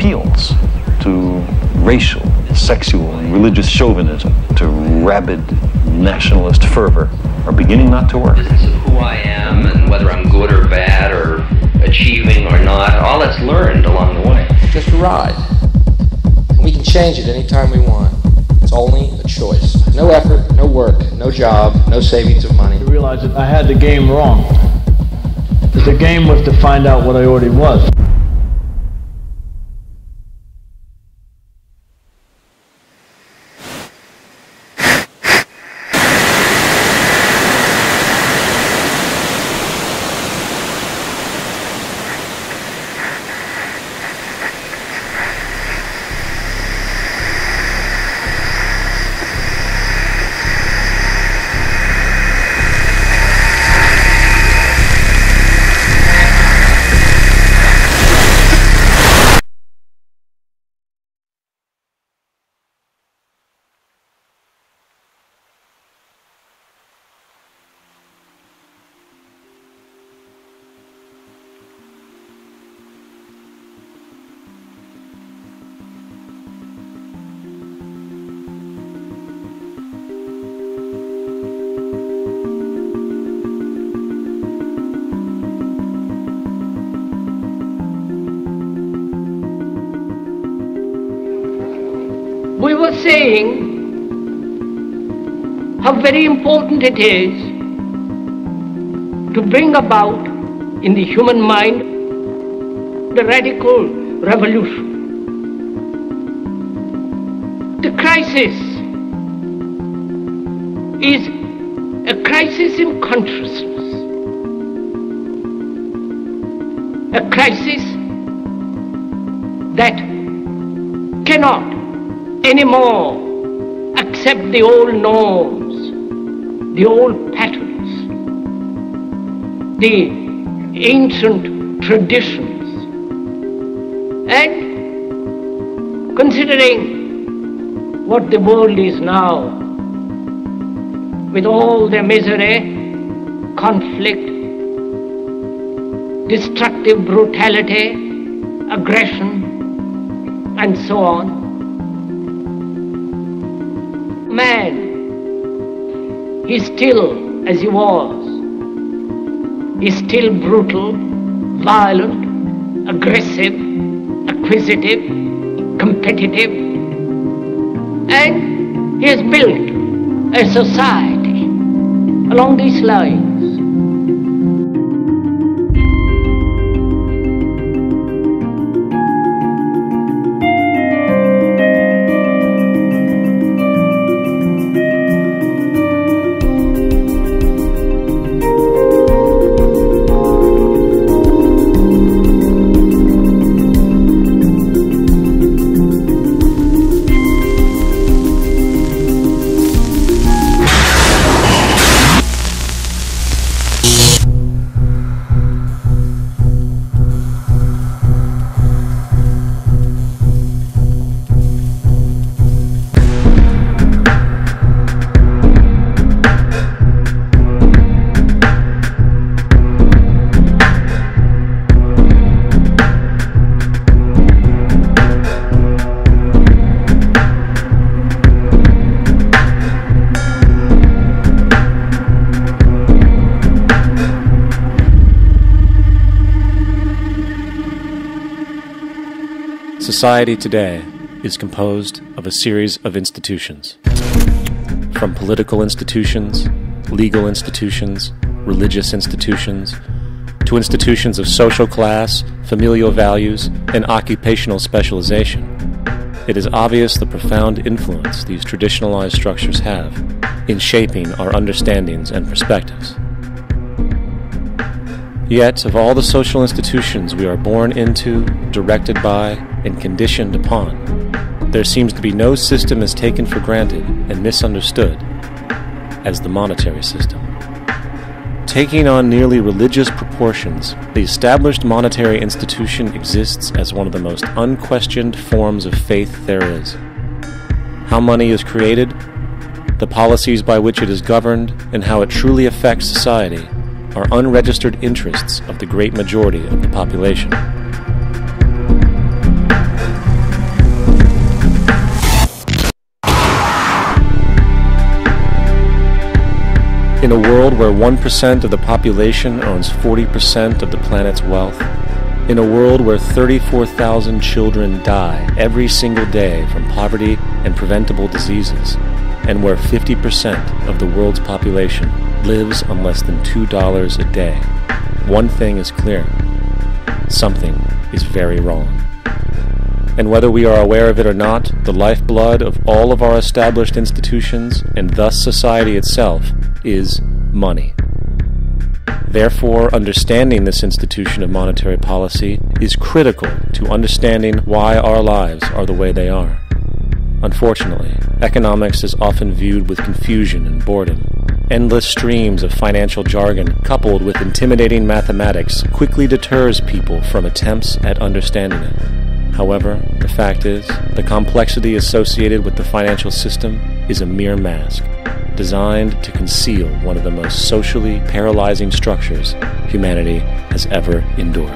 appeals to racial, sexual, and religious chauvinism, to rabid nationalist fervor, are beginning not to work. Business of who I am and whether I'm good or bad or achieving or not, all that's learned along the way. Just a ride. And we can change it anytime we want. It's only a choice. No effort, no work, no job, no savings of money. I realized that I had the game wrong. That the game was to find out what I already was. We were saying how very important it is to bring about in the human mind the radical revolution. The crisis is a crisis in consciousness, a crisis that cannot anymore accept the old norms, the old patterns, the ancient traditions. And considering what the world is now, with all the misery, conflict, destructive brutality, aggression, and so on, man is still as he was. He's still brutal, violent, aggressive, acquisitive, competitive, and he has built a society along these lines. Society today is composed of a series of institutions. From political institutions, legal institutions, religious institutions, to institutions of social class, familial values, and occupational specialization. It is obvious the profound influence these traditionalized structures have in shaping our understandings and perspectives. Yet, of all the social institutions we are born into, directed by, and conditioned upon, there seems to be no system as taken for granted and misunderstood as the monetary system. Taking on nearly religious proportions, the established monetary institution exists as one of the most unquestioned forms of faith there is. How money is created, the policies by which it is governed, and how it truly affects society are unregistered interests of the great majority of the population. In a world where 1% of the population owns 40% of the planet's wealth, in a world where 34,000 children die every single day from poverty and preventable diseases, and where 50% of the world's population lives on less than $2 a day, one thing is clear: something is very wrong. And whether we are aware of it or not, the lifeblood of all of our established institutions, and thus society itself, is money. Therefore, understanding this institution of monetary policy is critical to understanding why our lives are the way they are. Unfortunately, economics is often viewed with confusion and boredom. Endless streams of financial jargon, coupled with intimidating mathematics, quickly deters people from attempts at understanding it. However, the fact is, the complexity associated with the financial system is a mere mask, designed to conceal one of the most socially paralyzing structures humanity has ever endured.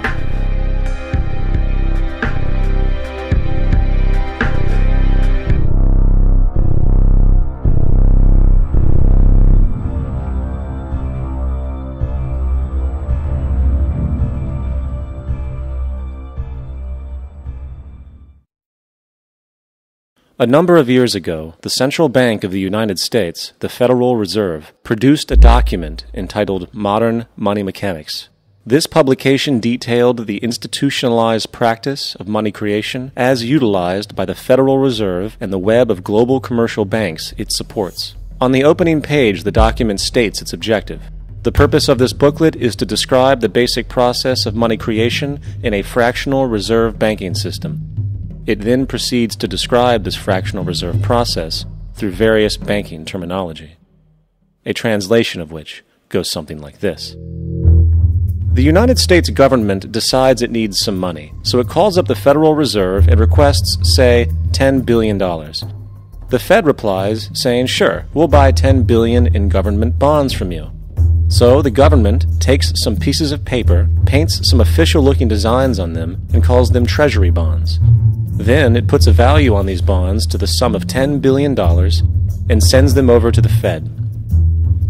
A number of years ago, the Central Bank of the United States, the Federal Reserve, produced a document entitled Modern Money Mechanics. This publication detailed the institutionalized practice of money creation as utilized by the Federal Reserve and the web of global commercial banks it supports. On the opening page, the document states its objective. The purpose of this booklet is to describe the basic process of money creation in a fractional reserve banking system. It then proceeds to describe this fractional reserve process through various banking terminology, a translation of which goes something like this. The United States government decides it needs some money, so it calls up the Federal Reserve and requests, say, $10 billion. The Fed replies, saying, sure, we'll buy $10 billion in government bonds from you. So the government takes some pieces of paper, paints some official-looking designs on them, and calls them treasury bonds. Then it puts a value on these bonds to the sum of $10 billion and sends them over to the Fed.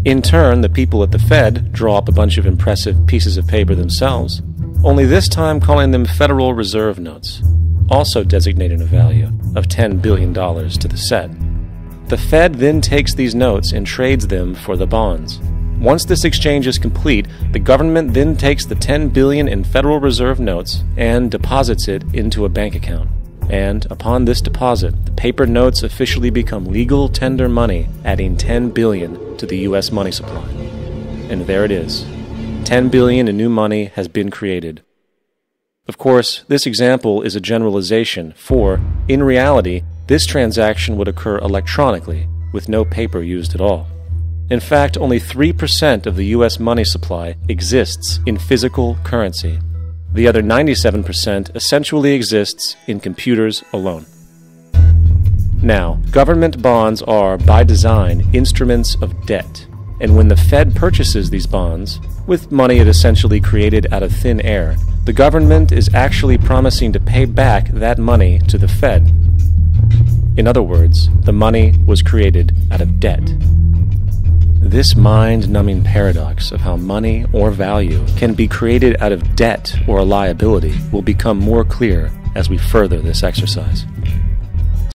In turn, the people at the Fed draw up a bunch of impressive pieces of paper themselves, only this time calling them Federal Reserve notes, also designating a value of $10 billion to the set. The Fed then takes these notes and trades them for the bonds. Once this exchange is complete, the government then takes the $10 billion in Federal Reserve notes and deposits it into a bank account. And upon this deposit, the paper notes officially become legal tender money, adding $10 billion to the U.S. money supply. And there it is. $10 billion in new money has been created. Of course, this example is a generalization, for, in reality, this transaction would occur electronically, with no paper used at all. In fact, only 3% of the U.S. money supply exists in physical currency. The other 97% essentially exists in computers alone. Now, government bonds are, by design, instruments of debt, and when the Fed purchases these bonds, with money it essentially created out of thin air, the government is actually promising to pay back that money to the Fed. In other words, the money was created out of debt. This mind-numbing paradox of how money or value can be created out of debt or a liability will become more clear as we further this exercise.